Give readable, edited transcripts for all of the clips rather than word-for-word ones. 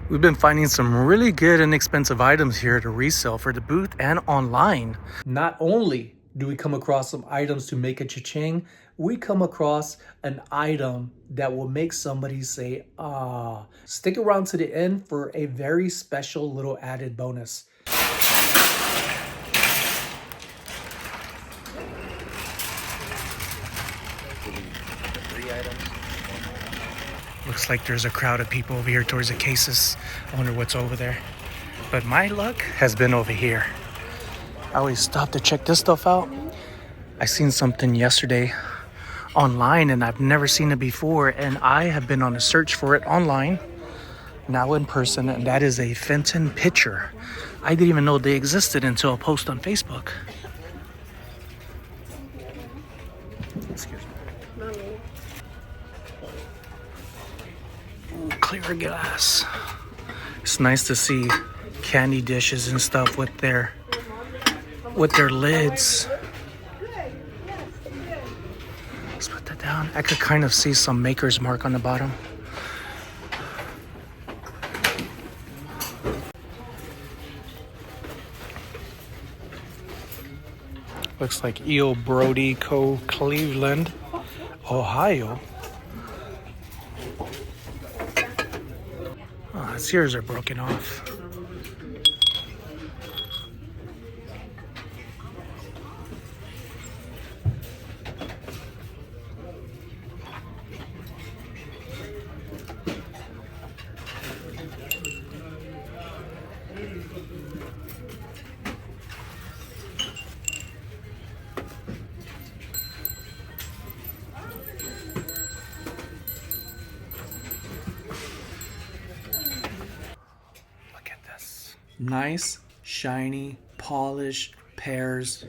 We've been finding some really good inexpensive items here to resell for the booth and online. Not only do we come across some items to make a cha-ching, we come across an item that will make somebody say, ah. Stick around to the end for a very special little added bonus. Looks like there's a crowd of people over here towards the cases. I wonder what's over there. But my luck has been over here. I always stop to check this stuff out. I seen something yesterday online and I've never seen it before, and I have been on a search for it online, now in person, and that is a Fenton pitcher. I didn't even know they existed until a post on Facebook. Excuse me. Ooh, clear glass. It's nice to see candy dishes and stuff with their lids. Let's put that down. I could kind of see some maker's mark on the bottom. Looks like E.O. Brody Co. Cleveland, Ohio. Oh, its ears are broken off. Nice, shiny, polished pears,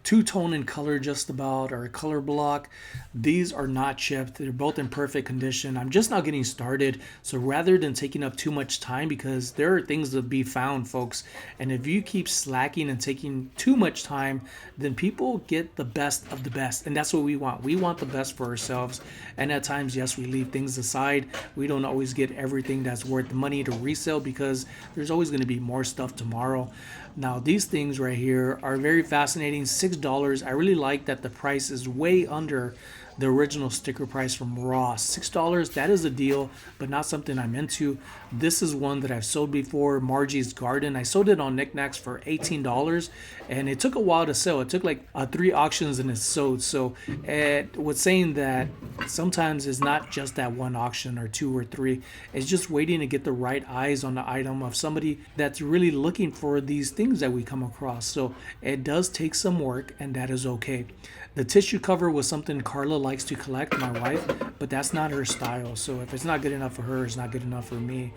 two-tone in color just about, or a color block. These are not chipped. They're both in perfect condition. I'm just now getting started, so rather than taking up too much time, because there are things to be found, folks, and if you keep slacking and taking too much time, then people get the best of the best, and that's what we want. We want the best for ourselves, and at times, yes, we leave things aside. We don't always get everything that's worth the money to resell, because there's always going to be more stuff tomorrow. Now, these things right here are very fascinating. $6. I really like that the price is way under the original sticker price from Ross. $6, that is a deal, but not something I'm into. This is one that I've sold before, Margie's Garden. I sold it on Knickknacks for $18, and it took a while to sell. It took like 3 auctions and it sold. So it was saying that sometimes it's not just that one auction or 2 or 3. It's just waiting to get the right eyes on the item of somebody that's really looking for these things that we come across. So it does take some work, and that is okay. The tissue cover was something Carla likes to collect, my wife, but that's not her style. So if it's not good enough for her, it's not good enough for me.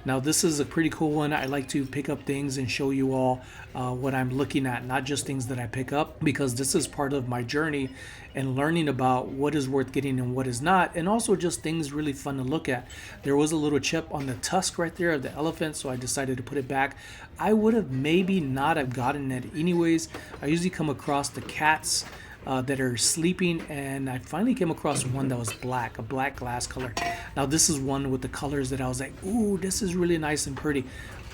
Now, this is a pretty cool one. I like to pick up things and show you all what I'm looking at, not just things that I pick up, because this is part of my journey and learning about what is worth getting and what is not, and also just things really fun to look at. There was a little chip on the tusk right there of the elephant, so I decided to put it back. I would have maybe not have gotten it anyways. I usually come across the cats that are sleeping, and I finally came across one that was black, a black glass color. Now this is one with the colors that I was like, ooh, this is really nice and pretty.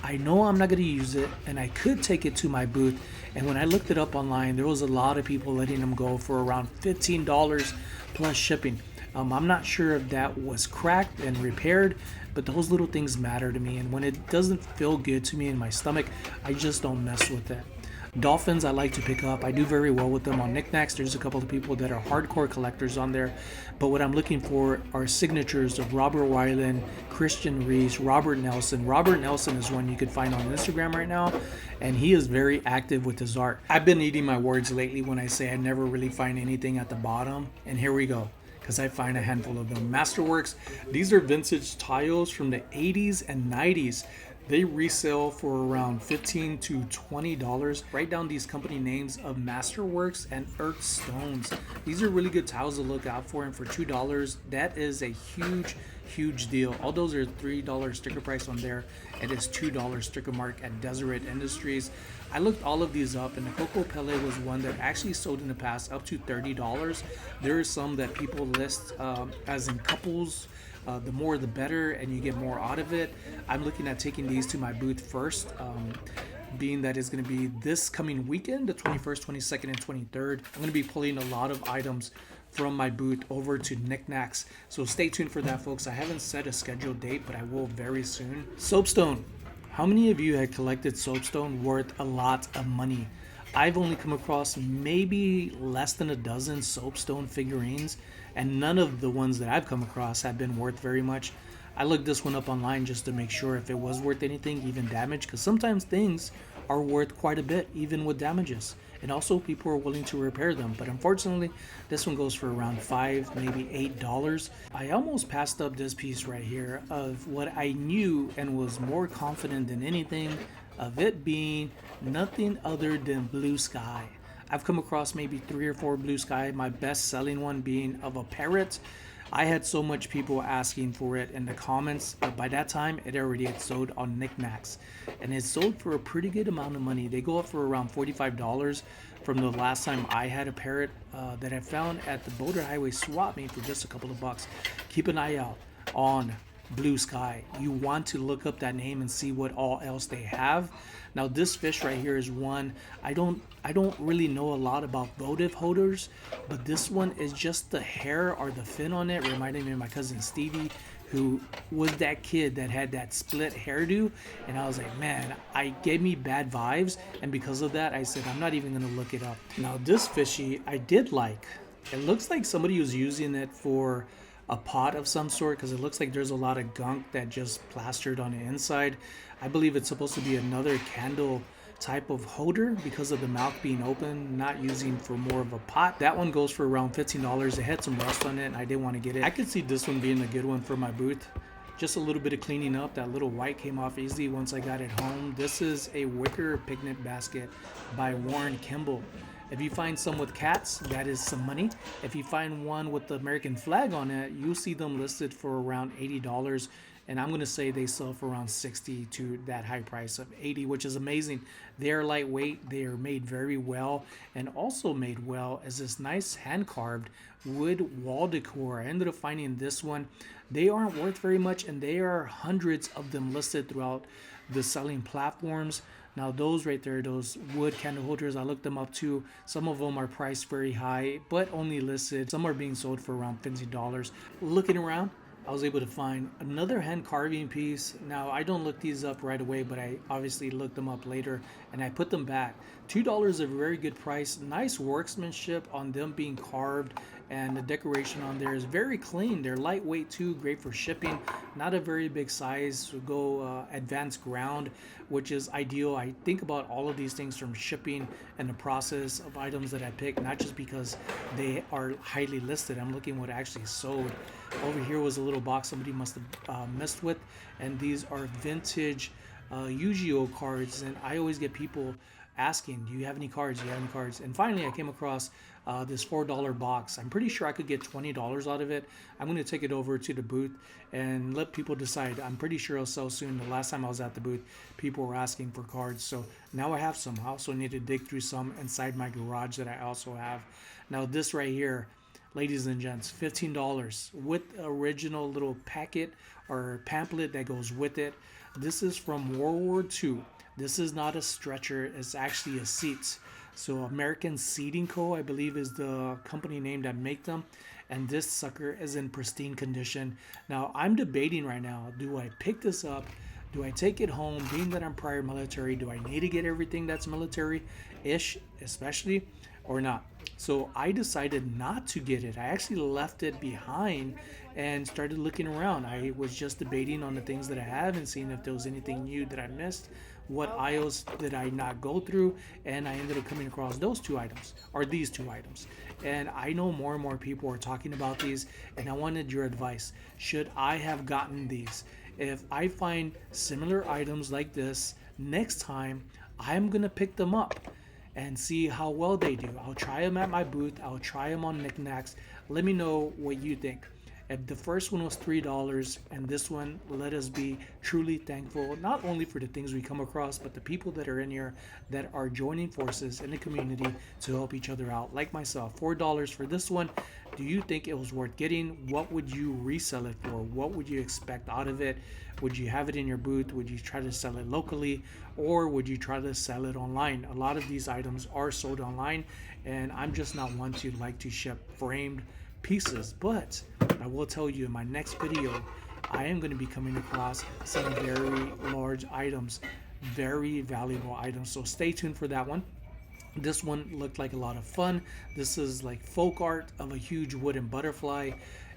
I know I'm not going to use it, and I could take it to my booth, and when I looked it up online, there was a lot of people letting them go for around $15 plus shipping. I'm not sure if that was cracked and repaired, but those little things matter to me, and when it doesn't feel good to me in my stomach, I just don't mess with it. Dolphins I like to pick up. I do very well with them on Knickknacks. There's a couple of people that are hardcore collectors on there, but what I'm looking for are signatures of Robert Weiland, Christian Reese, Robert Nelson. Robert Nelson is one you could find on Instagram right now, and he is very active with his art. I've been eating my words lately when I say I never really find anything at the bottom, and here we go, because I find a handful of them. Masterworks, these are vintage tiles from the 80s and 90s. They resell for around $15 to $20. Write down these company names of Masterworks and Earth Stones. These are really good tiles to look out for, and for $2, that is a huge deal. All those are $3 sticker price on there. It is $2 sticker mark at Deseret Industries. I looked all of these up, and the Coco Pele was one that actually sold in the past up to $30. There are some that people list as in couples The more the better, and you get more out of it. I'm looking at taking these to my booth first, being that it's going to be this coming weekend, the 21st, 22nd, and 23rd. I'm going to be pulling a lot of items from my booth over to Knickknacks. So stay tuned for that, folks. I haven't set a scheduled date, but I will very soon. Soapstone. How many of you had collected soapstone worth a lot of money? I've only come across maybe less than a dozen soapstone figurines, and none of the ones that I've come across have been worth very much. I looked this one up online just to make sure if it was worth anything, even damage, because sometimes things are worth quite a bit, even with damages. And also people are willing to repair them. But unfortunately, this one goes for around $5, maybe $8. I almost passed up this piece right here of what I knew and was more confident than anything of it being nothing other than blue sky. I've come across maybe 3 or 4 blue sky, my best selling one being of a parrot. I had so much people asking for it in the comments, but by that time it already had sold on Knickknacks, and it sold for a pretty good amount of money. They go up for around $45 from the last time I had a parrot that I found at the Boulder Highway swap meet for just a couple of bucks. Keep an eye out on Blue Sky. You want to look up that name and see what all else they have. Now this fish right here is one I don't really know a lot about votive holders, but this one is just the hair or the fin on it reminded me of my cousin Stevie, who was that kid that had that split hairdo, and I was like, man, I gave me bad vibes, and because of that I said I'm not even gonna look it up. Now this fishy I did like. It looks like somebody was using it for a pot of some sort, because it looks like there's a lot of gunk that just plastered on the inside. I believe it's supposed to be another candle type of holder because of the mouth being open, not using for more of a pot. That one goes for around $15. It had some rust on it and I didn't want to get it. I could see this one being a good one for my booth. Just a little bit of cleaning up. That little white came off easily once I got it home. This is a wicker picnic basket by Warren Kimball. If you find some with cats, that is some money. If you find one with the American flag on it, you'll see them listed for around $80. And I'm going to say they sell for around 60 to that high price of 80, which is amazing. They're lightweight. They are made very well, and also made well as this nice hand-carved wood wall decor. I ended up finding this one. They aren't worth very much, and there are hundreds of them listed throughout the selling platforms. Now those right there, those wood candle holders, I looked them up too. Some of them are priced very high, but only listed. Some are being sold for around $50. Looking around, I was able to find another hand carving piece. Now I don't look these up right away, but I obviously looked them up later and I put them back. $2 is a very good price. Nice workmanship on them being carved, and the decoration on there is very clean. They're lightweight too, great for shipping. Not a very big size, so go advanced ground, which is ideal. I think about all of these things from shipping and the process of items that I pick, not just because they are highly listed. I'm looking what actually sold. Over here was a little box somebody must have messed with, and these are vintage Yu-Gi-Oh cards, and I always get people asking, do you have any cards? Do you have any cards? And finally I came across this $4 box. I'm pretty sure I could get $20 out of it. I'm going to take it over to the booth and let people decide. I'm pretty sure it'll sell soon. The last time I was at the booth, people were asking for cards, so now I have some. I also need to dig through some inside my garage that I also have. Now this right here, ladies and gents, $15 with original little packet or pamphlet that goes with it. This is from World War II. This is not a stretcher, it's actually a seat. So American Seating Co., I believe, is the company name that make them. And this sucker is in pristine condition. Now I'm debating right now, do I pick this up? Do I take it home? Being that I'm prior military, do I need to get everything that's military-ish, especially, or not? So I decided not to get it. I actually left it behind and started looking around. I was just debating on the things that I have and seeing if there was anything new that I missed, what aisles did I not go through, and I ended up coming across those two items, or these two items. And I know more and more people are talking about these, and I wanted your advice. Should I have gotten these? If I find similar items like this next time, I'm gonna pick them up and see how well they do. I'll try them at my booth. I'll try them on Knickknacks. Let me know what you think. And the first one was $3, and this one, let us be truly thankful, not only for the things we come across, but the people that are in here that are joining forces in the community to help each other out. Like myself, $4 for this one. Do you think it was worth getting? What would you resell it for? What would you expect out of it? Would you have it in your booth? Would you try to sell it locally, or would you try to sell it online? A lot of these items are sold online, and I'm just not one to like to ship framed pieces. But I will tell you, in my next video, I am going to be coming across some very large items, very valuable items. So stay tuned for that one. This one looked like a lot of fun. This is like folk art of a huge wooden butterfly.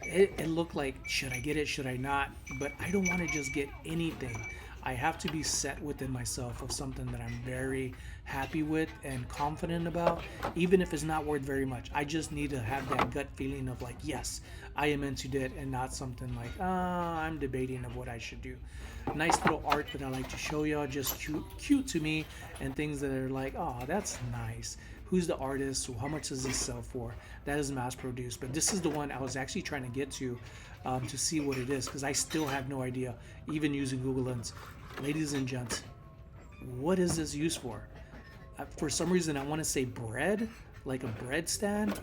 It looked like, should I get it, should I not? But I don't want to just get anything. I have to be set within myself of something that I'm very happy with and confident about, even if it's not worth very much. I just need to have that gut feeling of like, yes, I am into it, and not something like, I'm debating of what I should do. Nice little art that I like to show y'all, just cute to me, and things that are like, oh, that's nice. Who's the artist? How much does this sell for? That is mass produced, but this is the one I was actually trying to get to see what it is, because I still have no idea, even using Google Lens. Ladies and gents, what is this used for? For some reason, I want to say bread, like a bread stand.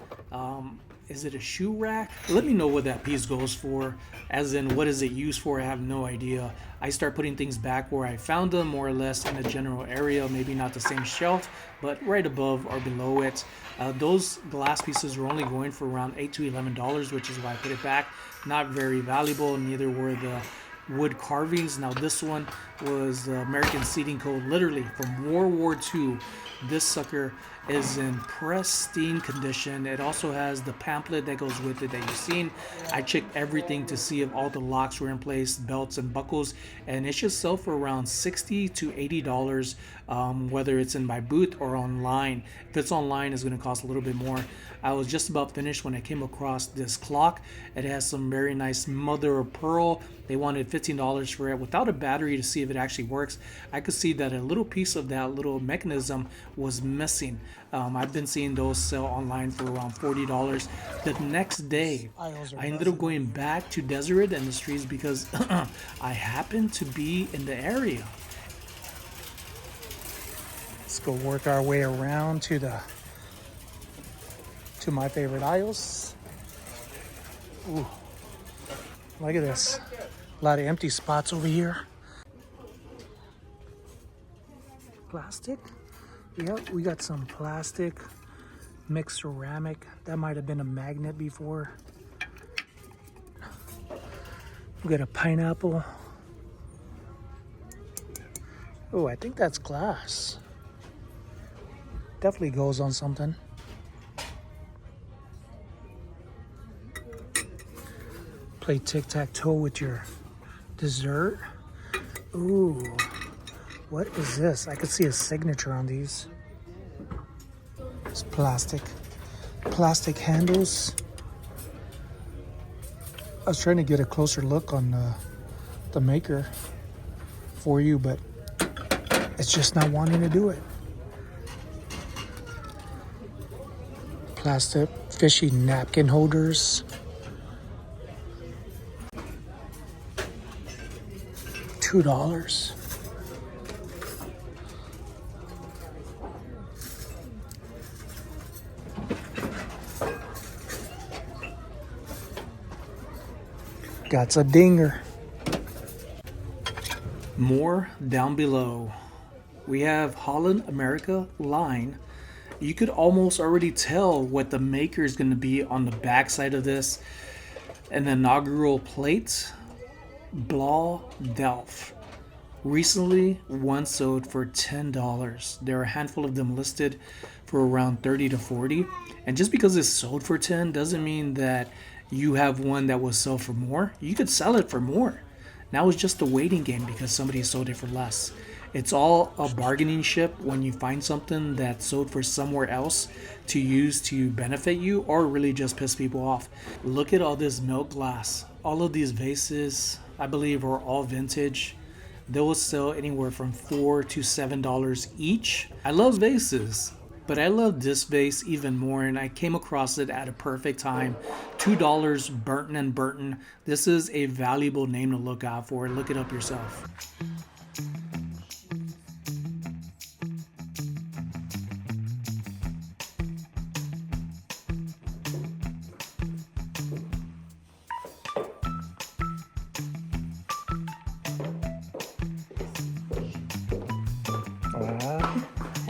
Is it a shoe rack? Let me know what that piece goes for, as in what is it used for. I have no idea. I start putting things back where I found them, more or less in a general area, maybe not the same shelf, but right above or below it. Those glass pieces were only going for around $8 to $11, which is why I put it back. Not very valuable, neither were the wood carvings. Now this one was the American seating code, literally from World War II. This sucker is in pristine condition. It also has the pamphlet that goes with it that you've seen. I checked everything to see if all the locks were in place, belts and buckles, and it should sell for around $60 to $80, whether it's in my booth or online. If it's online, it's going to cost a little bit more. I was just about finished when I came across this clock. It has some very nice mother of pearl. They wanted $15 for it without a battery to see if it actually works. I could see that a little piece of that little mechanism was missing. I've been seeing those sell online for around $40. The next day, I ended up going back to Deseret Industries because I happened to be in the area. Let's go work our way around to my favorite aisles. Ooh, look at this. A lot of empty spots over here. Plastic. Yep, we got some plastic, mixed ceramic. That might have been a magnet before. We got a pineapple. Oh, I think that's glass. Definitely goes on something. Play tic-tac-toe with your dessert. Ooh. What is this? I could see a signature on these. It's plastic. Plastic handles. I was trying to get a closer look on the maker for you, but it's just not wanting to do it. Plastic fishy napkin holders. $2. Got a dinger. More down below. We have Holland America line. You could almost already tell what the maker is going to be on the back side of this. An inaugural plate. Blvd. Recently, one sold for $10. There are a handful of them listed for around $30 to $40. And just because it's sold for $10 doesn't mean that you have one that will sell for more. You could sell it for more. Now it's just a waiting game because somebody sold it for less. It's all a bargaining chip when you find something that's sold for somewhere else to use to benefit you or really just piss people off. Look at all this milk glass. All of these vases, I believe, are all vintage. They will sell anywhere from $4 to $7 each. I love vases. But I love this vase even more, and I came across it at a perfect time. $2, Burton and Burton. This is a valuable name to look out for. Look it up yourself.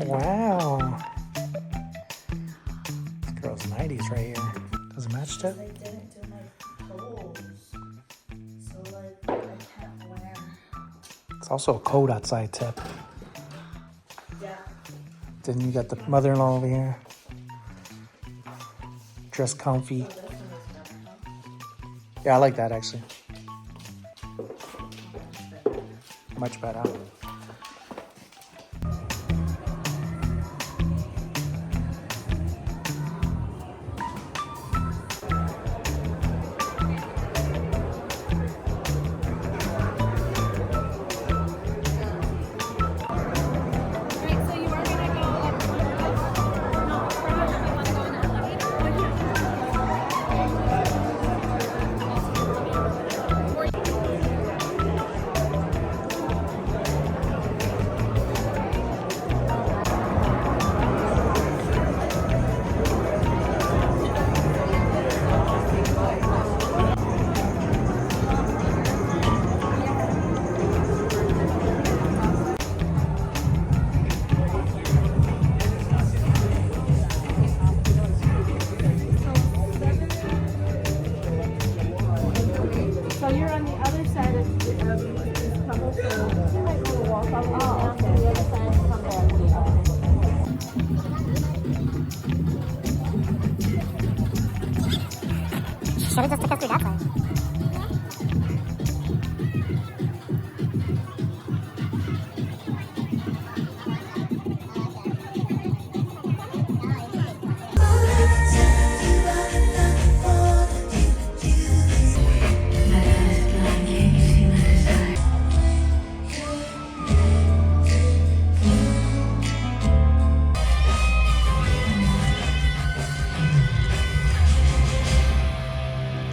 Wow. This girl's 90s right here. Does it match that? They didn't do my clothes, so like I can't wear. It's also cold outside, Tip. Yeah. Then you got the mother-in-law over here. Dressed comfy. Yeah, I like that actually. Much better. Should have just took us through that way.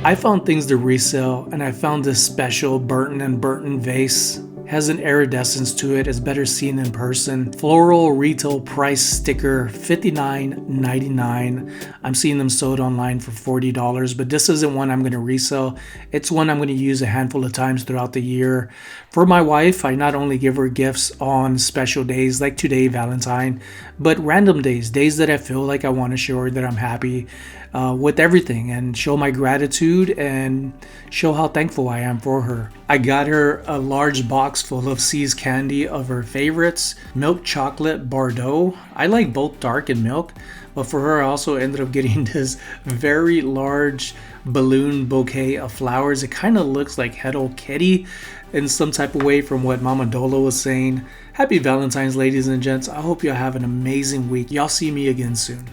I found things to resell, and I found this special Burton and Burton vase. Has an iridescence to it, it's better seen in person. Floral retail price sticker, $59.99. I'm seeing them sold online for $40, but this isn't one I'm going to resell. It's one I'm going to use a handful of times throughout the year. For my wife, I not only give her gifts on special days like today, Valentine, but random days that I feel like I want to show her that I'm happy with everything and show my gratitude and show how thankful I am for her. I got her a large box full of See's candy of her favorites. Milk chocolate Bordeaux. I like both dark and milk, but for her I also ended up getting this very large balloon bouquet of flowers. It kind of looks like Hello Kitty in some type of way from what Mama Dola was saying. Happy Valentine's, ladies and gents. I hope y'all have an amazing week. Y'all see me again soon.